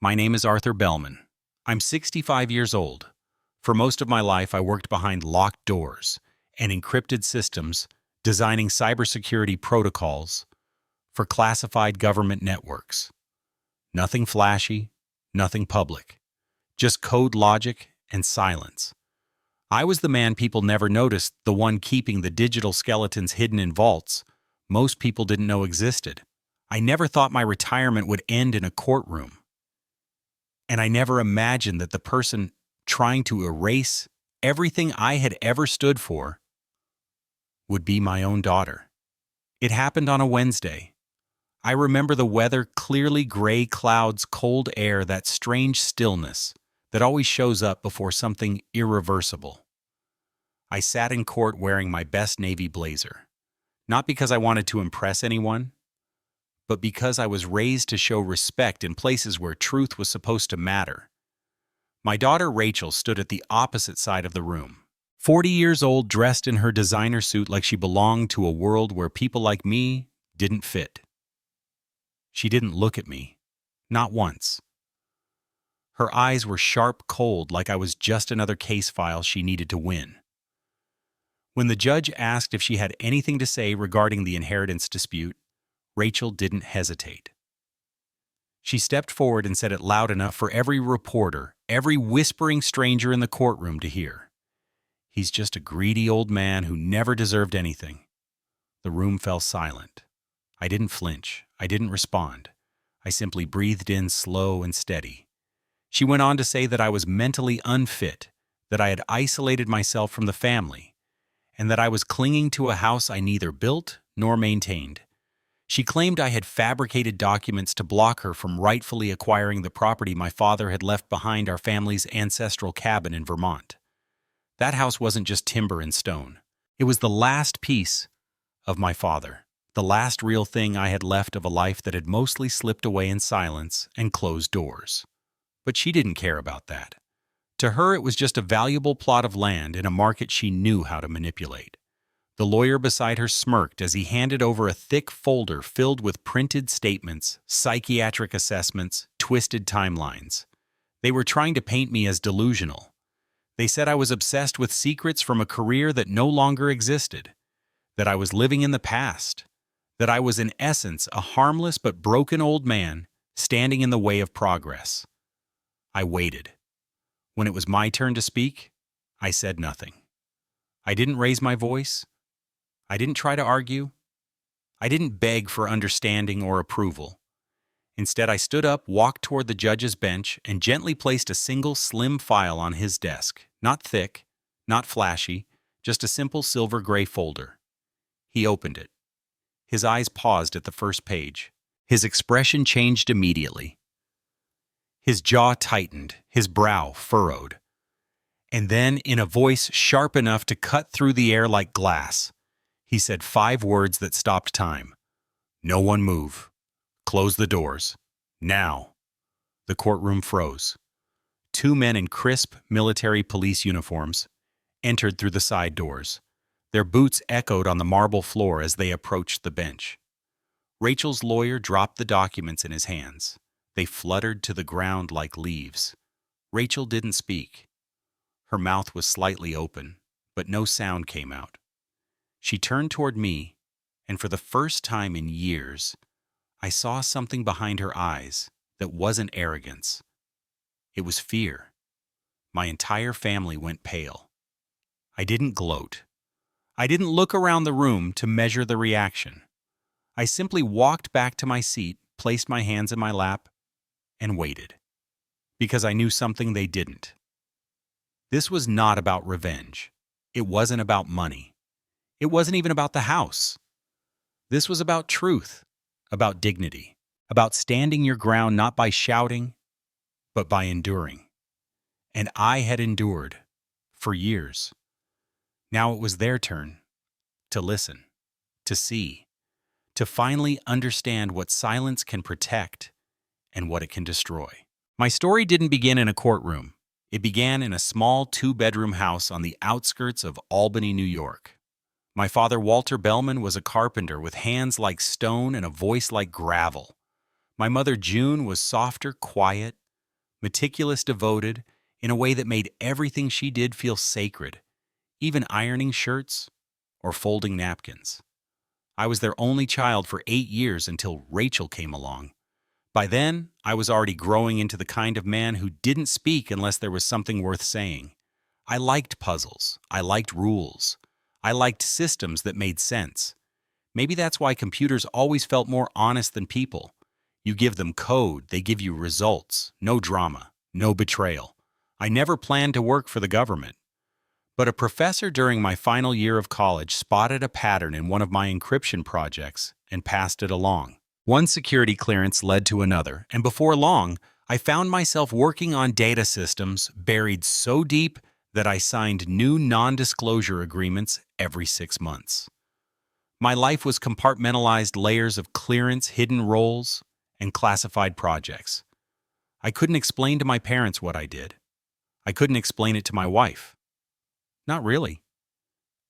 My name is Arthur Bellman. I'm 65 years old. For most of my life, I worked behind locked doors and encrypted systems, designing cybersecurity protocols for classified government networks. Nothing flashy, nothing public, just code logic and silence. I was the man people never noticed, the one keeping the digital skeletons hidden in vaults most people didn't know existed. I never thought my retirement would end in a courtroom. And I never imagined that the person trying to erase everything I had ever stood for would be my own daughter. It happened on a Wednesday. I remember the weather, clearly gray clouds, cold air, that strange stillness that always shows up before something irreversible. I sat in court wearing my best navy blazer, not because I wanted to impress anyone, but because I was raised to show respect in places where truth was supposed to matter. My daughter Rachel stood at the opposite side of the room, 40 years old, dressed in her designer suit like she belonged to a world where people like me didn't fit. She didn't look at me, not once. Her eyes were sharp, cold, like I was just another case file she needed to win. When the judge asked if she had anything to say regarding the inheritance dispute, Rachel didn't hesitate. She stepped forward and said it loud enough for every reporter, every whispering stranger in the courtroom to hear. "He's just a greedy old man who never deserved anything." The room fell silent. I didn't flinch. I didn't respond. I simply breathed in slow and steady. She went on to say that I was mentally unfit, that I had isolated myself from the family, and that I was clinging to a house I neither built nor maintained. She claimed I had fabricated documents to block her from rightfully acquiring the property my father had left behind, our family's ancestral cabin in Vermont. That house wasn't just timber and stone. It was the last piece of my father, the last real thing I had left of a life that had mostly slipped away in silence and closed doors. But she didn't care about that. To her, it was just a valuable plot of land in a market she knew how to manipulate. The lawyer beside her smirked as he handed over a thick folder filled with printed statements, psychiatric assessments, twisted timelines. They were trying to paint me as delusional. They said I was obsessed with secrets from a career that no longer existed, that I was living in the past, that I was in essence a harmless but broken old man standing in the way of progress. I waited. When it was my turn to speak, I said nothing. I didn't raise my voice. I didn't try to argue. I didn't beg for understanding or approval. Instead, I stood up, walked toward the judge's bench, and gently placed a single slim file on his desk. Not thick, not flashy, just a simple silver-gray folder. He opened it. His eyes paused at the first page. His expression changed immediately. His jaw tightened, his brow furrowed. And then, in a voice sharp enough to cut through the air like glass, he said 5 words that stopped time. "No one move. Close the doors. Now." The courtroom froze. 2 men in crisp military police uniforms entered through the side doors. Their boots echoed on the marble floor as they approached the bench. Rachel's lawyer dropped the documents in his hands. They fluttered to the ground like leaves. Rachel didn't speak. Her mouth was slightly open, but no sound came out. She turned toward me, and for the first time in years, I saw something behind her eyes that wasn't arrogance. It was fear. My entire family went pale. I didn't gloat. I didn't look around the room to measure the reaction. I simply walked back to my seat, placed my hands in my lap, and waited. Because I knew something they didn't. This was not about revenge. It wasn't about money. It wasn't even about the house. This was about truth, about dignity, about standing your ground not by shouting, but by enduring. And I had endured for years. Now it was their turn to listen, to see, to finally understand what silence can protect and what it can destroy. My story didn't begin in a courtroom. It began in a small 2-bedroom house on the outskirts of Albany, New York. My father, Walter Bellman, was a carpenter with hands like stone and a voice like gravel. My mother, June, was softer, quiet, meticulous, devoted, in a way that made everything she did feel sacred, even ironing shirts or folding napkins. I was their only child for 8 years until Rachel came along. By then, I was already growing into the kind of man who didn't speak unless there was something worth saying. I liked puzzles. I liked rules. I liked systems that made sense. Maybe that's why computers always felt more honest than people. You give them code, they give you results. No drama, no betrayal. I never planned to work for the government. But a professor during my final year of college spotted a pattern in one of my encryption projects and passed it along. One security clearance led to another, and before long, I found myself working on data systems buried so deep that I signed new non-disclosure agreements every 6 months. My life was compartmentalized layers of clearance, hidden roles, and classified projects. I couldn't explain to my parents what I did. I couldn't explain it to my wife. Not really.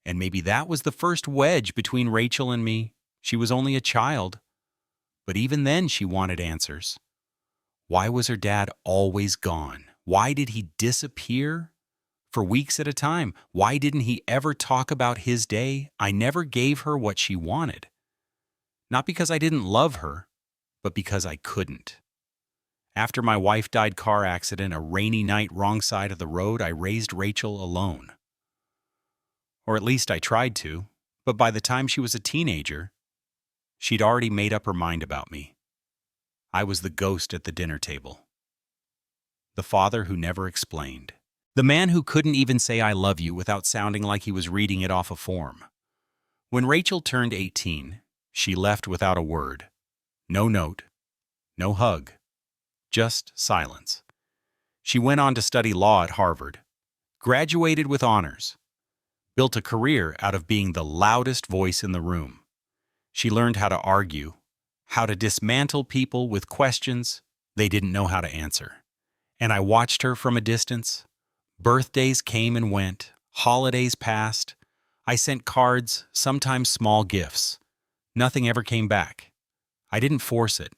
And maybe that was the first wedge between Rachel and me. She was only a child. But even then she wanted answers. Why was her dad always gone? Why did he disappear for weeks at a time? Why didn't he ever talk about his day? I never gave her what she wanted. Not because I didn't love her, but because I couldn't. After my wife died car accident, a rainy night wrong side of the road, I raised Rachel alone. Or at least I tried to, but by the time she was a teenager, she'd already made up her mind about me. I was the ghost at the dinner table. The father who never explained. The man who couldn't even say I love you without sounding like he was reading it off a form. When Rachel turned 18, she left without a word. No note, no hug, just silence. She went on to study law at Harvard, graduated with honors, built a career out of being the loudest voice in the room. She learned how to argue, how to dismantle people with questions they didn't know how to answer. And I watched her from a distance. Birthdays came and went, holidays passed. I sent cards, sometimes small gifts. Nothing ever came back. I didn't force it.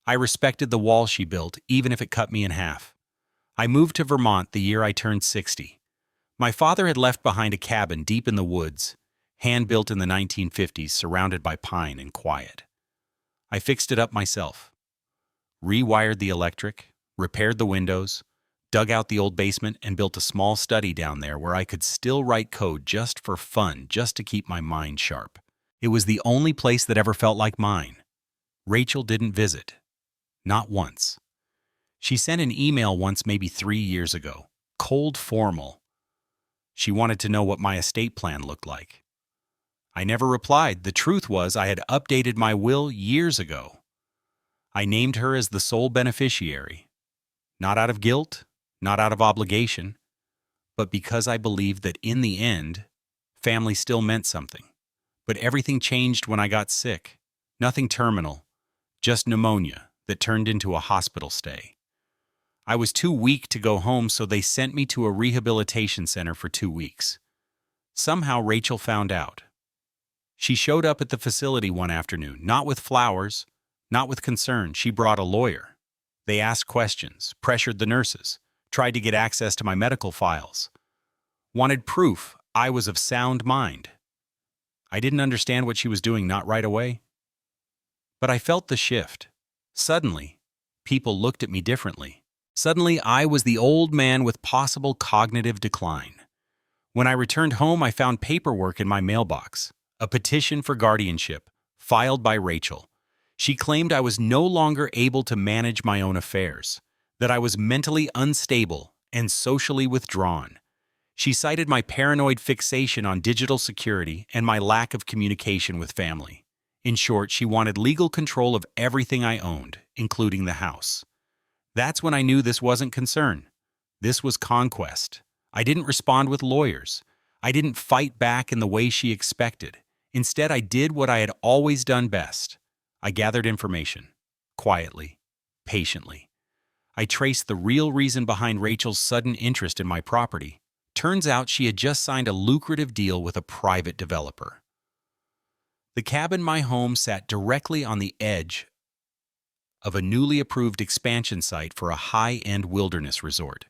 I respected the wall she built, even if it cut me in half. I moved to Vermont the year I turned 60. My father had left behind a cabin deep in the woods, hand-built in the 1950s, surrounded by pine and quiet. I fixed it up myself. Rewired the electric, repaired the windows, dug out the old basement, and built a small study down there where I could still write code just for fun, just to keep my mind sharp. It was the only place that ever felt like mine. Rachel didn't visit. Not once. She sent an email once, maybe 3 years ago. Cold, formal. She wanted to know what my estate plan looked like. I never replied. The truth was I had updated my will years ago. I named her as the sole beneficiary. Not out of guilt, not out of obligation, but because I believed that in the end, family still meant something. But everything changed when I got sick. Nothing terminal, just pneumonia that turned into a hospital stay. I was too weak to go home, so they sent me to a rehabilitation center for 2 weeks. Somehow Rachel found out. She showed up at the facility one afternoon, not with flowers, not with concern. She brought a lawyer. They asked questions, pressured the nurses, tried to get access to my medical files, wanted proof I was of sound mind. I didn't understand what she was doing, not right away. But I felt the shift. Suddenly, people looked at me differently. Suddenly, I was the old man with possible cognitive decline. When I returned home, I found paperwork in my mailbox, a petition for guardianship, filed by Rachel. She claimed I was no longer able to manage my own affairs, that I was mentally unstable and socially withdrawn. She cited my paranoid fixation on digital security and my lack of communication with family. In short, she wanted legal control of everything I owned, including the house. That's when I knew this wasn't concern. This was conquest. I didn't respond with lawyers. I didn't fight back in the way she expected. Instead, I did what I had always done best. I gathered information, quietly, patiently. I traced the real reason behind Rachel's sudden interest in my property. Turns out she had just signed a lucrative deal with a private developer. The cabin, my home, sat directly on the edge of a newly approved expansion site for a high-end wilderness resort.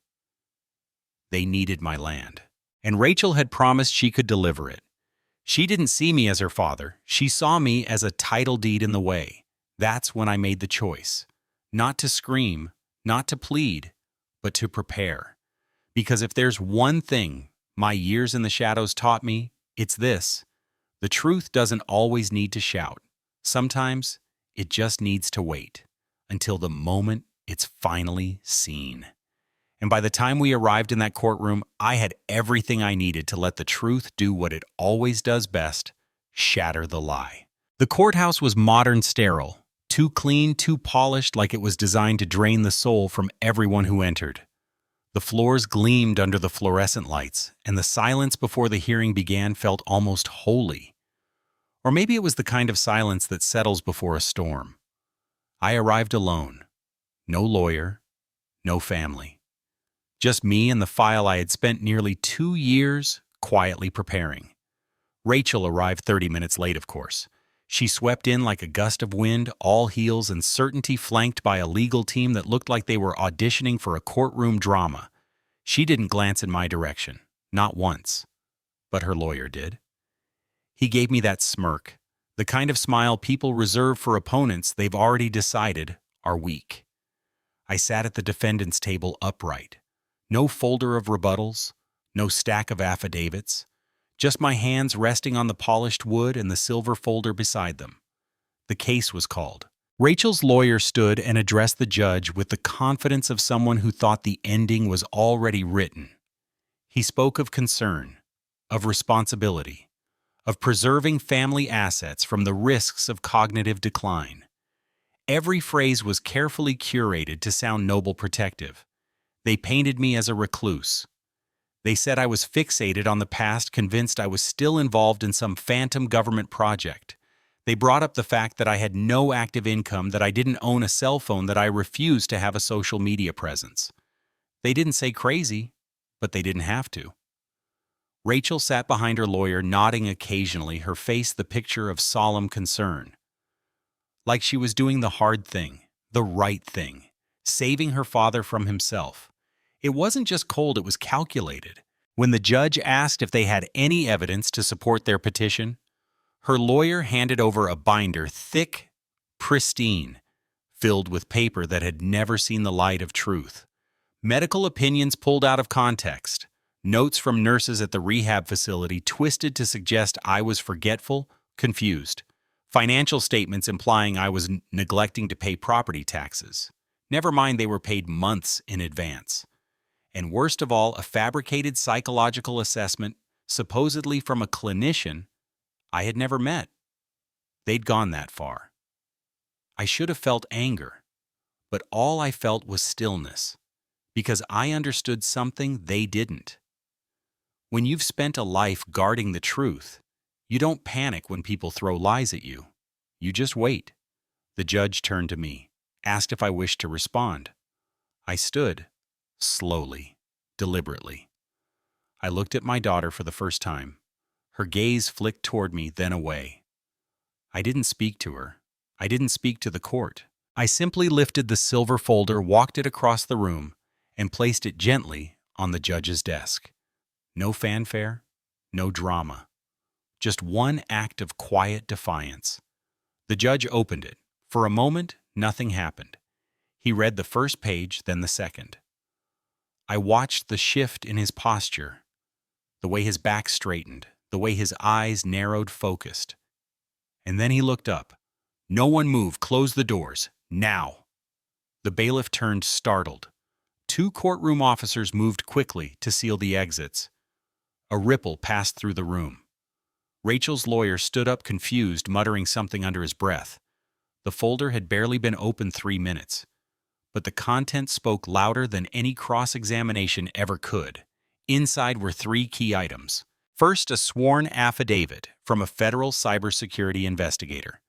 They needed my land, and Rachel had promised she could deliver it. She didn't see me as her father. She saw me as a title deed in the way. That's when I made the choice. Not to scream, not to plead, but to prepare. Because if there's one thing my years in the shadows taught me, it's this. The truth doesn't always need to shout. Sometimes it just needs to wait until the moment it's finally seen. And by the time we arrived in that courtroom, I had everything I needed to let the truth do what it always does best: shatter the lie. The courthouse was modern sterile, too clean, too polished, like it was designed to drain the soul from everyone who entered. The floors gleamed under the fluorescent lights, and the silence before the hearing began felt almost holy. Or maybe it was the kind of silence that settles before a storm. I arrived alone. No lawyer, no family. Just me and the file I had spent nearly 2 years quietly preparing. Rachel arrived 30 minutes late, of course. She swept in like a gust of wind, all heels and certainty, flanked by a legal team that looked like they were auditioning for a courtroom drama. She didn't glance in my direction, not once. But her lawyer did. He gave me that smirk, the kind of smile people reserve for opponents they've already decided are weak. I sat at the defendant's table upright. No folder of rebuttals, no stack of affidavits, just my hands resting on the polished wood and the silver folder beside them. The case was called. Rachel's lawyer stood and addressed the judge with the confidence of someone who thought the ending was already written. He spoke of concern, of responsibility, of preserving family assets from the risks of cognitive decline. Every phrase was carefully curated to sound noble protective. They painted me as a recluse. They said I was fixated on the past, convinced I was still involved in some phantom government project. They brought up the fact that I had no active income, that I didn't own a cell phone, that I refused to have a social media presence. They didn't say crazy, but they didn't have to. Rachel sat behind her lawyer, nodding occasionally, her face the picture of solemn concern. Like she was doing the hard thing, the right thing, saving her father from himself. It wasn't just cold, it was calculated. When the judge asked if they had any evidence to support their petition, her lawyer handed over a binder, thick, pristine, filled with paper that had never seen the light of truth. Medical opinions pulled out of context, notes from nurses at the rehab facility twisted to suggest I was forgetful, confused, financial statements implying I was neglecting to pay property taxes. Never mind, they were paid months in advance. And worst of all, a fabricated psychological assessment, supposedly from a clinician I had never met. They'd gone that far. I should have felt anger, but all I felt was stillness, because I understood something they didn't. When you've spent a life guarding the truth, you don't panic when people throw lies at you. You just wait. The judge turned to me, asked if I wished to respond. I stood. Slowly, deliberately. I looked at my daughter for the first time. Her gaze flicked toward me, then away. I didn't speak to her. I didn't speak to the court. I simply lifted the silver folder, walked it across the room, and placed it gently on the judge's desk. No fanfare, no drama. Just one act of quiet defiance. The judge opened it. For a moment, nothing happened. He read the first page, then the second. I watched the shift in his posture, the way his back straightened, the way his eyes narrowed, focused. And then he looked up. "No one move, close the doors, now." The bailiff turned, startled. 2 courtroom officers moved quickly to seal the exits. A ripple passed through the room. Rachel's lawyer stood up, confused, muttering something under his breath. The folder had barely been opened 3 minutes. But the content spoke louder than any cross-examination ever could. Inside were 3 key items. First, a sworn affidavit from a federal cybersecurity investigator.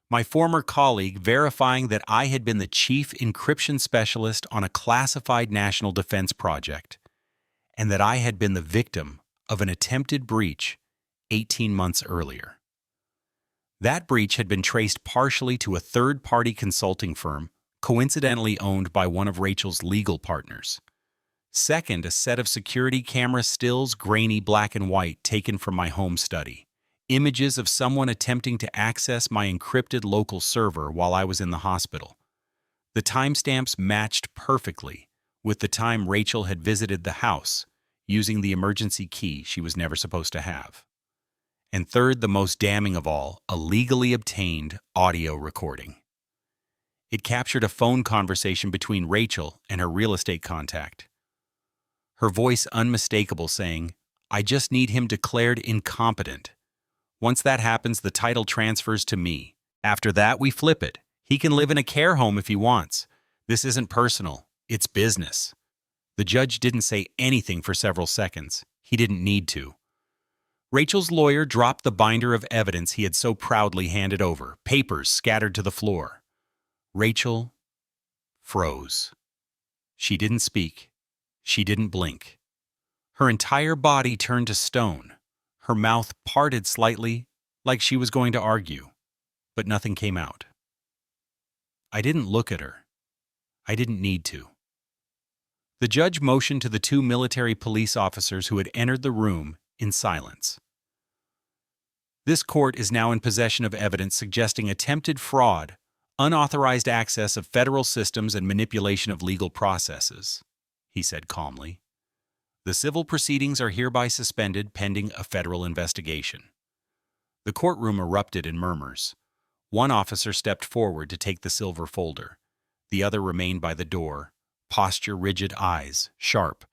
My former colleague verifying that I had been the chief encryption specialist on a classified national defense project, and that I had been the victim of an attempted breach 18 months earlier. That breach had been traced partially to a third-party consulting firm coincidentally owned by one of Rachel's legal partners. Second, a set of security camera stills, grainy black and white, taken from my home study. Images of someone attempting to access my encrypted local server while I was in the hospital. The timestamps matched perfectly with the time Rachel had visited the house, using the emergency key she was never supposed to have. And third, the most damning of all, a legally obtained audio recording. It captured a phone conversation between Rachel and her real estate contact. Her voice unmistakable, saying, "I just need him declared incompetent. Once that happens, the title transfers to me. After that, we flip it. He can live in a care home if he wants. This isn't personal, it's business." The judge didn't say anything for several seconds. He didn't need to. Rachel's lawyer dropped the binder of evidence he had so proudly handed over, papers scattered to the floor. Rachel froze. She didn't speak. She didn't blink. Her entire body turned to stone. Her mouth parted slightly, like she was going to argue, but nothing came out. I didn't look at her. I didn't need to. The judge motioned to the two military police officers who had entered the room in silence. This court is now in possession of evidence suggesting attempted fraud, unauthorized access of federal systems, and manipulation of legal processes, he said calmly. The civil proceedings are hereby suspended pending a federal investigation. The courtroom erupted in murmurs. One officer stepped forward to take the silver folder. The other remained by the door, posture rigid, eyes sharp.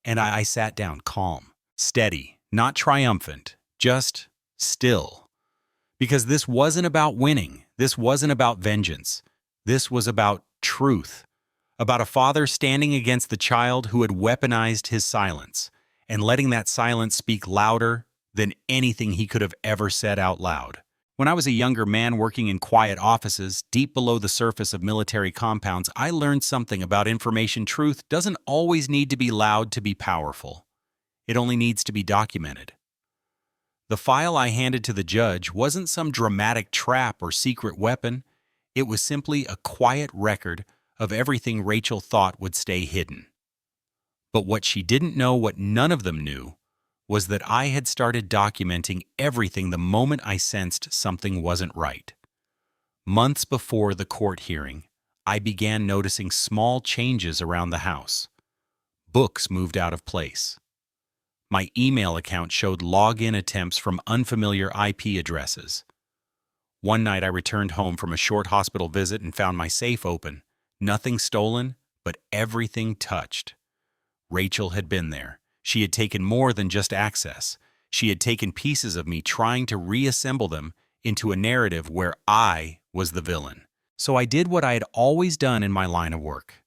And I sat down, calm, steady, not triumphant, just still. Because this wasn't about winning. This wasn't about vengeance. This was about truth. About a father standing against the child who had weaponized his silence and letting that silence speak louder than anything he could have ever said out loud. When I was a younger man working in quiet offices deep below the surface of military compounds, I learned something about information. Truth doesn't always need to be loud to be powerful. It only needs to be documented. The file I handed to the judge wasn't some dramatic trap or secret weapon. It was simply a quiet record of everything Rachel thought would stay hidden. But what she didn't know, what none of them knew, was that I had started documenting everything the moment I sensed something wasn't right. Months before the court hearing, I began noticing small changes around the house. Books moved out of place. My email account showed login attempts from unfamiliar IP addresses. One night I returned home from a short hospital visit and found my safe open. Nothing stolen, but everything touched. Rachel had been there. She had taken more than just access. She had taken pieces of me, trying to reassemble them into a narrative where I was the villain. So I did what I had always done in my line of work.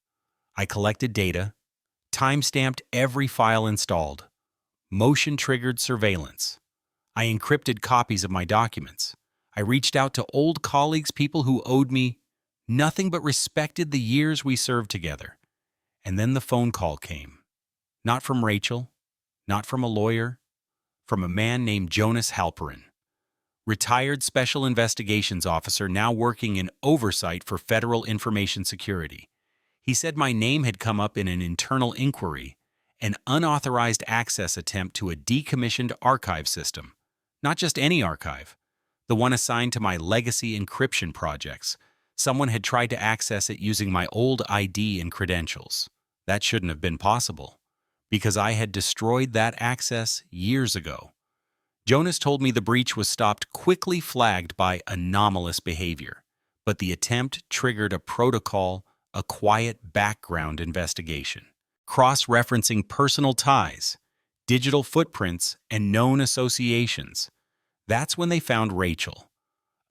I collected data, time-stamped every file installed, motion-triggered surveillance. I encrypted copies of my documents. I reached out to old colleagues, people who owed me nothing but respected the years we served together. And then the phone call came. Not from Rachel, not from a lawyer, from a man named Jonas Halperin, retired special investigations officer now working in oversight for federal information security. He said my name had come up in an internal inquiry, an unauthorized access attempt to a decommissioned archive system. Not just any archive, the one assigned to my legacy encryption projects. Someone had tried to access it using my old ID and credentials. That shouldn't have been possible, because I had destroyed that access years ago. Jonas told me the breach was stopped, quickly flagged by anomalous behavior, but the attempt triggered a protocol, a quiet background investigation, cross-referencing personal ties, digital footprints, and known associations. That's when they found Rachel,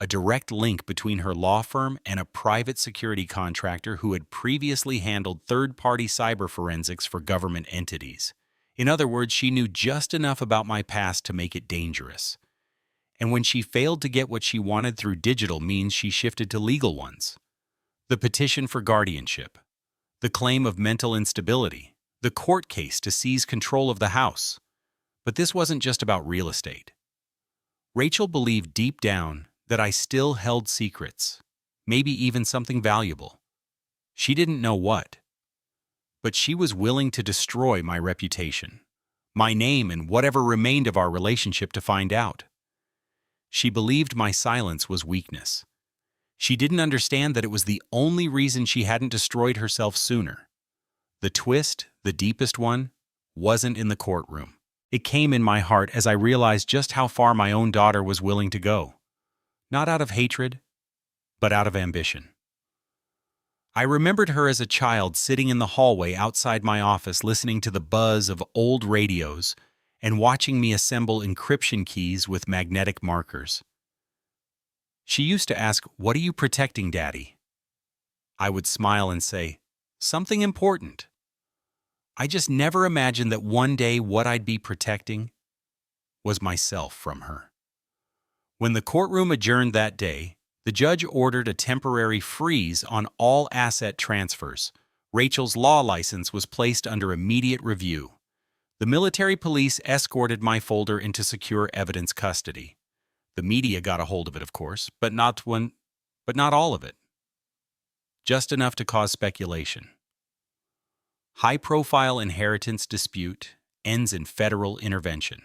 a direct link between her law firm and a private security contractor who had previously handled third-party cyber forensics for government entities. In other words, she knew just enough about my past to make it dangerous. And when she failed to get what she wanted through digital means, she shifted to legal ones. The petition for guardianship, the claim of mental instability, the court case to seize control of the house. But this wasn't just about real estate. Rachel believed deep down that I still held secrets, maybe even something valuable. She didn't know what, but she was willing to destroy my reputation, my name, and whatever remained of our relationship to find out. She believed my silence was weakness. She didn't understand that it was the only reason she hadn't destroyed herself sooner. The twist, the deepest one, wasn't in the courtroom. It came in my heart as I realized just how far my own daughter was willing to go. Not out of hatred, but out of ambition. I remembered her as a child sitting in the hallway outside my office listening to the buzz of old radios and watching me assemble encryption keys with magnetic markers. She used to ask, "What are you protecting, Daddy?" I would smile and say, "Something important." I just never imagined that one day what I'd be protecting was myself from her. When the courtroom adjourned that day, the judge ordered a temporary freeze on all asset transfers. Rachel's law license was placed under immediate review. The military police escorted my folder into secure evidence custody. The media got a hold of it, of course, but not all of it. Just enough to cause speculation. High-profile inheritance dispute ends in federal intervention.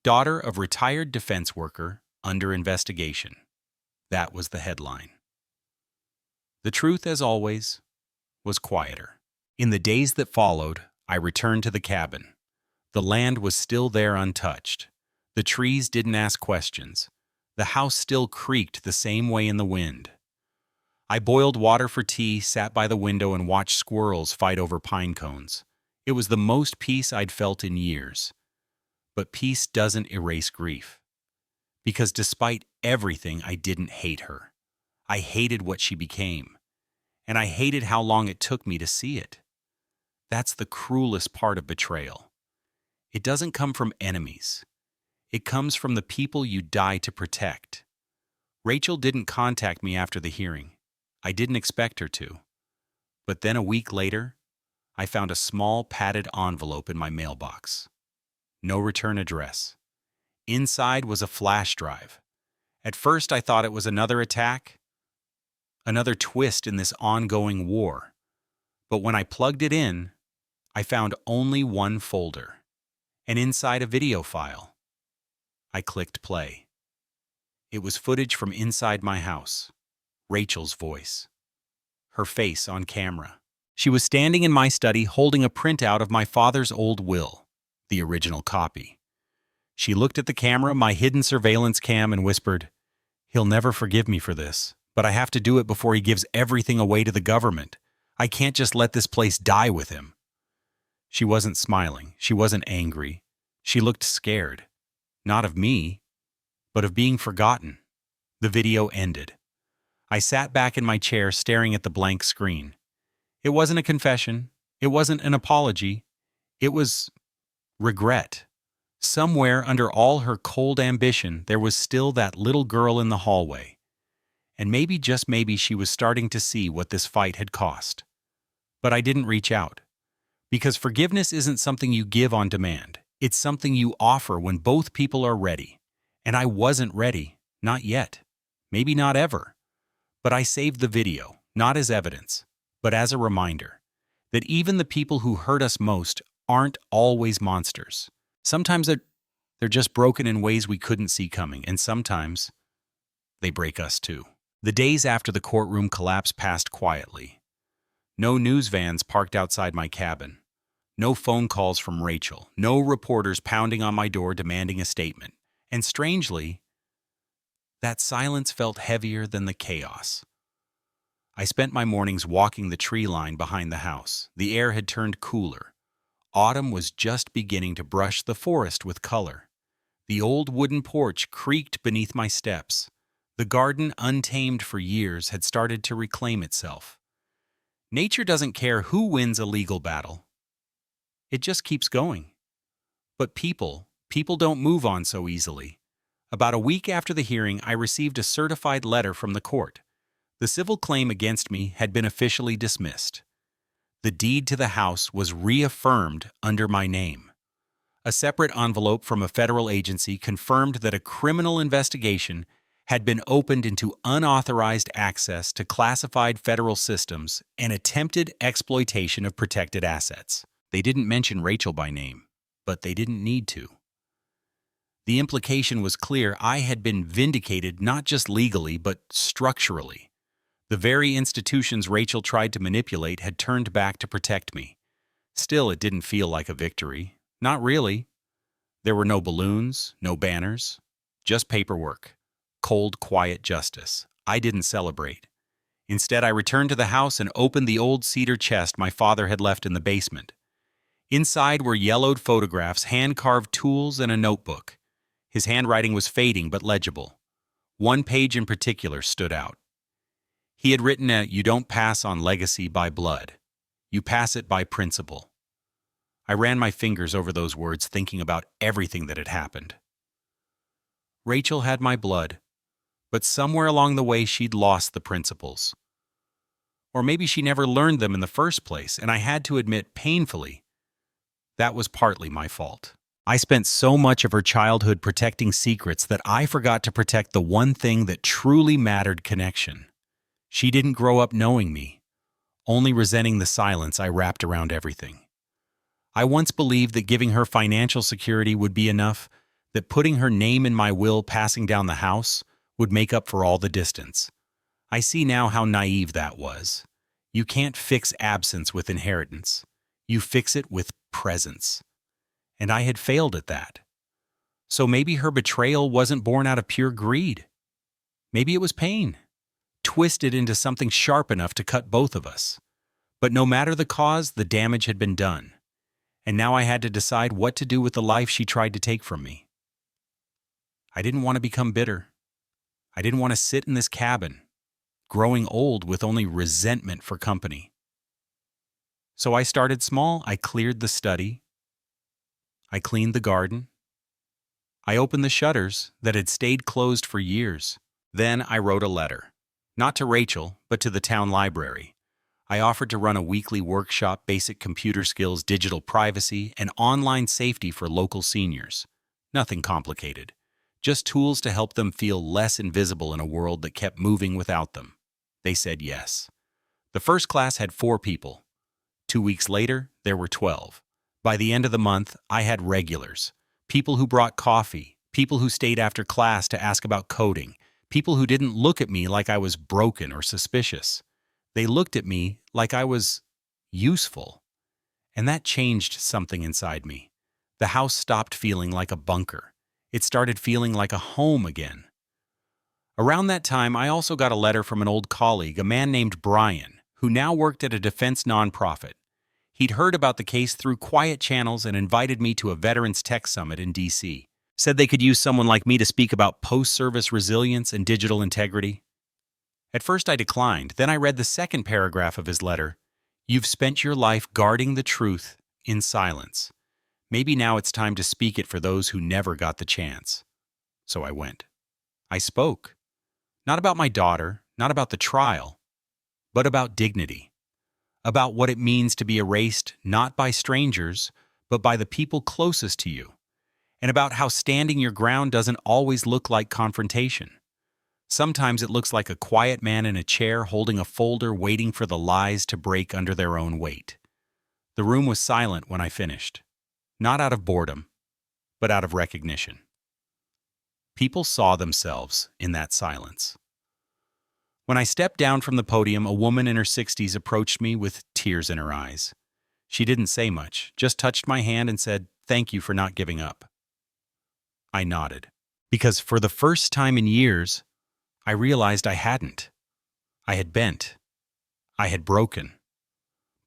Daughter of retired defense worker under investigation. That was the headline. The truth, as always, was quieter. In the days that followed, I returned to the cabin. The land was still there untouched. The trees didn't ask questions. The house still creaked the same way in the wind. I boiled water for tea, sat by the window, and watched squirrels fight over pine cones. It was the most peace I'd felt in years. But peace doesn't erase grief. Because despite everything, I didn't hate her. I hated what she became. And I hated how long it took me to see it. That's the cruelest part of betrayal. It doesn't come from enemies. It comes from the people you die to protect. Rachel didn't contact me after the hearing. I didn't expect her to. But then a week later, I found a small padded envelope in my mailbox. No return address. Inside was a flash drive. At first I thought it was another attack, another twist in this ongoing war. But when I plugged it in, I found only one folder, and inside a video file. I clicked play. It was footage from inside my house. Rachel's voice. Her face on camera. She was standing in my study holding a printout of my father's old will, the original copy. She looked at the camera, my hidden surveillance cam, and whispered, "He'll never forgive me for this, but I have to do it before he gives everything away to the government. I can't just let this place die with him." She wasn't smiling. She wasn't angry. She looked scared. Not of me, but of being forgotten. The video ended. I sat back in my chair staring at the blank screen. It wasn't a confession. It wasn't an apology. It was regret. Somewhere under all her cold ambition, there was still that little girl in the hallway. And maybe, just maybe, she was starting to see what this fight had cost. But I didn't reach out. Because forgiveness isn't something you give on demand. It's something you offer when both people are ready. And I wasn't ready. Not yet. Maybe not ever. But I saved the video, not as evidence, but as a reminder that even the people who hurt us most aren't always monsters. Sometimes they're just broken in ways we couldn't see coming, and sometimes they break us too. The days after the courtroom collapse passed quietly. No news vans parked outside my cabin. No phone calls from Rachel. No reporters pounding on my door demanding a statement. And strangely, that silence felt heavier than the chaos. I spent my mornings walking the tree line behind the house. The air had turned cooler. Autumn was just beginning to brush the forest with color. The old wooden porch creaked beneath my steps. The garden, untamed for years, had started to reclaim itself. Nature doesn't care who wins a legal battle. It just keeps going. But people don't move on so easily. About a week after the hearing, I received a certified letter from the court. The civil claim against me had been officially dismissed. The deed to the house was reaffirmed under my name. A separate envelope from a federal agency confirmed that a criminal investigation had been opened into unauthorized access to classified federal systems and attempted exploitation of protected assets. They didn't mention Rachel by name, but they didn't need to. The implication was clear. I had been vindicated not just legally, but structurally. The very institutions Rachel tried to manipulate had turned back to protect me. Still, it didn't feel like a victory. Not really. There were no balloons, no banners, just paperwork. Cold, quiet justice. I didn't celebrate. Instead, I returned to the house and opened the old cedar chest my father had left in the basement. Inside were yellowed photographs, hand-carved tools, and a notebook. His handwriting was fading but legible. One page in particular stood out. He had written "You don't pass on legacy by blood. You pass it by principle." I ran my fingers over those words, thinking about everything that had happened. Rachel had my blood, but somewhere along the way she'd lost the principles. Or maybe she never learned them in the first place, and I had to admit painfully that was partly my fault. I spent so much of her childhood protecting secrets that I forgot to protect the one thing that truly mattered: connection. She didn't grow up knowing me, only resenting the silence I wrapped around everything. I once believed that giving her financial security would be enough, that putting her name in my will passing down the house would make up for all the distance. I see now how naive that was. You can't fix absence with inheritance. You fix it with presence. And I had failed at that. So maybe her betrayal wasn't born out of pure greed. Maybe it was pain, twisted into something sharp enough to cut both of us. But no matter the cause, the damage had been done. And now I had to decide what to do with the life she tried to take from me. I didn't want to become bitter. I didn't want to sit in this cabin, growing old with only resentment for company. So I started small. I cleared the study. I cleaned the garden. I opened the shutters that had stayed closed for years. Then I wrote a letter, not to Rachel, but to the town library. I offered to run a weekly workshop: basic computer skills, digital privacy, and online safety for local seniors. Nothing complicated, just tools to help them feel less invisible in a world that kept moving without them. They said yes. The first class had 4 people. 2 weeks later, there were 12. By the end of the month, I had regulars. People who brought coffee, people who stayed after class to ask about coding, people who didn't look at me like I was broken or suspicious. They looked at me like I was useful. And that changed something inside me. The house stopped feeling like a bunker. It started feeling like a home again. Around that time, I also got a letter from an old colleague, a man named Brian, who now worked at a defense nonprofit. He'd heard about the case through quiet channels and invited me to a Veterans Tech Summit in D.C. Said they could use someone like me to speak about post-service resilience and digital integrity. At first I declined. Then I read the second paragraph of his letter. "You've spent your life guarding the truth in silence. Maybe now it's time to speak it for those who never got the chance." So I went. I spoke. Not about my daughter, not about the trial, but about dignity. About what it means to be erased not by strangers, but by the people closest to you. And about how standing your ground doesn't always look like confrontation. Sometimes it looks like a quiet man in a chair holding a folder waiting for the lies to break under their own weight. The room was silent when I finished. Not out of boredom, but out of recognition. People saw themselves in that silence. When I stepped down from the podium, a woman in her 60s approached me with tears in her eyes. She didn't say much, just touched my hand and said, "Thank you for not giving up." I nodded, because for the first time in years, I realized I hadn't. I had bent. I had broken.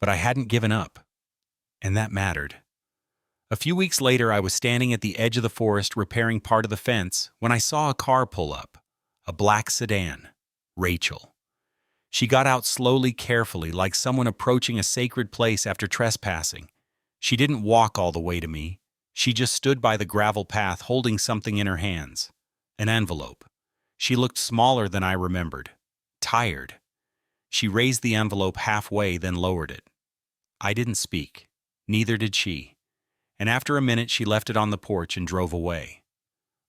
But I hadn't given up. And that mattered. A few weeks later, I was standing at the edge of the forest repairing part of the fence when I saw a car pull up. A black sedan. Rachel. She got out slowly, carefully, like someone approaching a sacred place after trespassing. She didn't walk all the way to me. She just stood by the gravel path holding something in her hands. An envelope. She looked smaller than I remembered. Tired. She raised the envelope halfway, then lowered it. I didn't speak. Neither did she. And after a minute, she left it on the porch and drove away.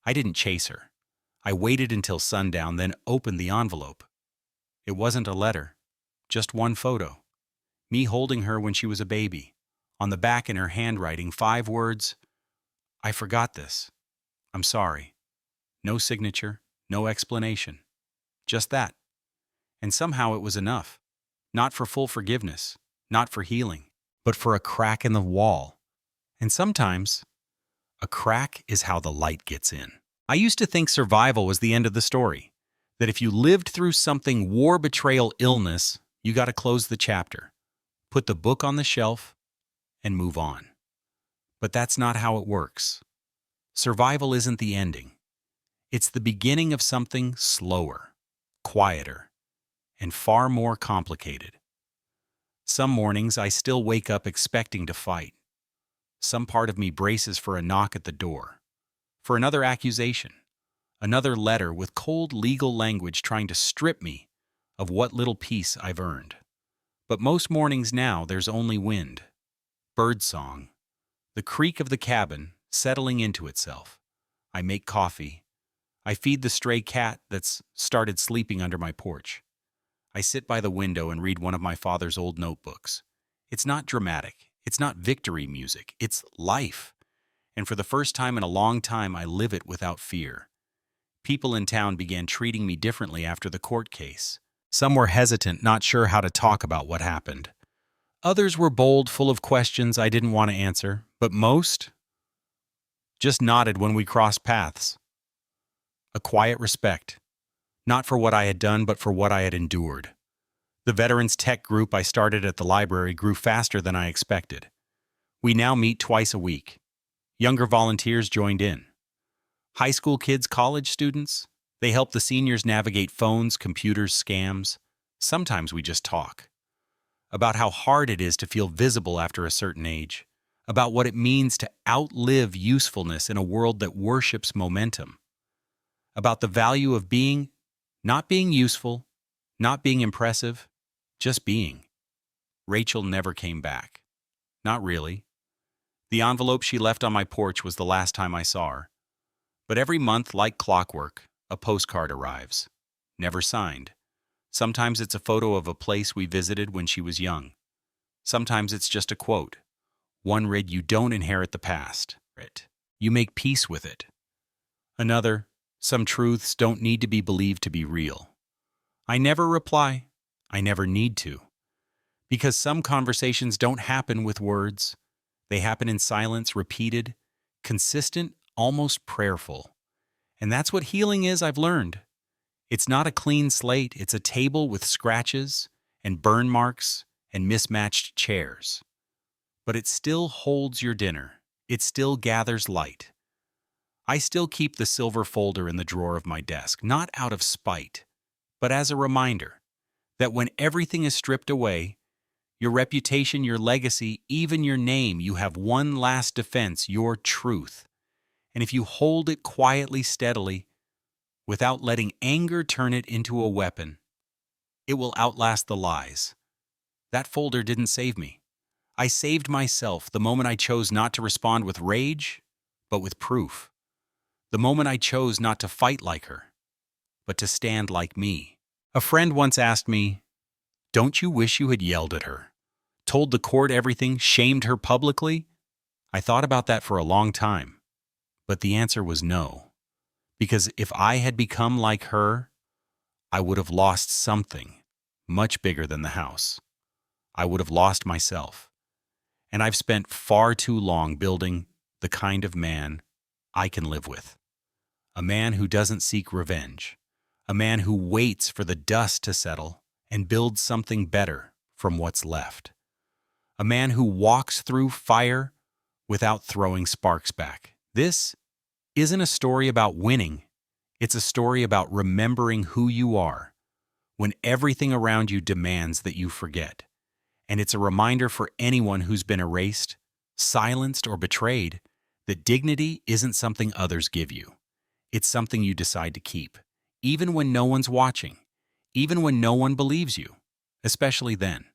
I didn't chase her. I waited until sundown, then opened the envelope. It wasn't a letter, just one photo. Me holding her when she was a baby. On the back in her handwriting, 5 words, "I forgot this. I'm sorry." No signature, no explanation. Just that. And somehow it was enough. Not for full forgiveness, not for healing, but for a crack in the wall. And sometimes, a crack is how the light gets in. I used to think survival was the end of the story. That if you lived through something, war, betrayal, illness, you got to close the chapter, put the book on the shelf, and move on. But that's not how it works. Survival isn't the ending. It's the beginning of something slower, quieter, and far more complicated. Some mornings I still wake up expecting to fight. Some part of me braces for a knock at the door, for another accusation, another letter with cold legal language trying to strip me of what little peace I've earned. But most mornings now there's only wind, birdsong, the creak of the cabin settling into itself. I make coffee. I feed the stray cat that's started sleeping under my porch. I sit by the window and read one of my father's old notebooks. It's not dramatic. It's not victory music. It's life. And for the first time in a long time, I live it without fear. People in town began treating me differently after the court case. Some were hesitant, not sure how to talk about what happened. Others were bold, full of questions I didn't want to answer. But most just nodded when we crossed paths. A quiet respect. Not for what I had done, but for what I had endured. The Veterans Tech group I started at the library grew faster than I expected. We now meet twice a week. Younger volunteers joined in. High school kids, college students, they help the seniors navigate phones, computers, scams. Sometimes we just talk. About how hard it is to feel visible after a certain age. About what it means to outlive usefulness in a world that worships momentum. About the value of being, not being useful, not being impressive, just being. Rachel never came back. Not really. The envelope she left on my porch was the last time I saw her. But every month, like clockwork, a postcard arrives. Never signed. Sometimes it's a photo of a place we visited when she was young. Sometimes it's just a quote. One read, "You don't inherit the past. You make peace with it." Another, "Some truths don't need to be believed to be real." I never reply. I never need to. Because some conversations don't happen with words. They happen in silence, repeated, consistent, almost prayerful. And that's what healing is, I've learned. It's not a clean slate. It's a table with scratches and burn marks and mismatched chairs. But it still holds your dinner. It still gathers light. I still keep the silver folder in the drawer of my desk, not out of spite, but as a reminder that when everything is stripped away, your reputation, your legacy, even your name, you have one last defense, your truth. And if you hold it quietly, steadily, without letting anger turn it into a weapon, it will outlast the lies. That folder didn't save me. I saved myself the moment I chose not to respond with rage, but with proof. The moment I chose not to fight like her, but to stand like me. A friend once asked me, "Don't you wish you had yelled at her? Told the court everything, shamed her publicly?" I thought about that for a long time, but the answer was no. Because if I had become like her, I would have lost something much bigger than the house. I would have lost myself. And I've spent far too long building the kind of man I can live with. A man who doesn't seek revenge. A man who waits for the dust to settle and builds something better from what's left. A man who walks through fire without throwing sparks back. This isn't a story about winning. It's a story about remembering who you are when everything around you demands that you forget. And it's a reminder for anyone who's been erased, silenced, or betrayed that dignity isn't something others give you. It's something you decide to keep, even when no one's watching, even when no one believes you, especially then.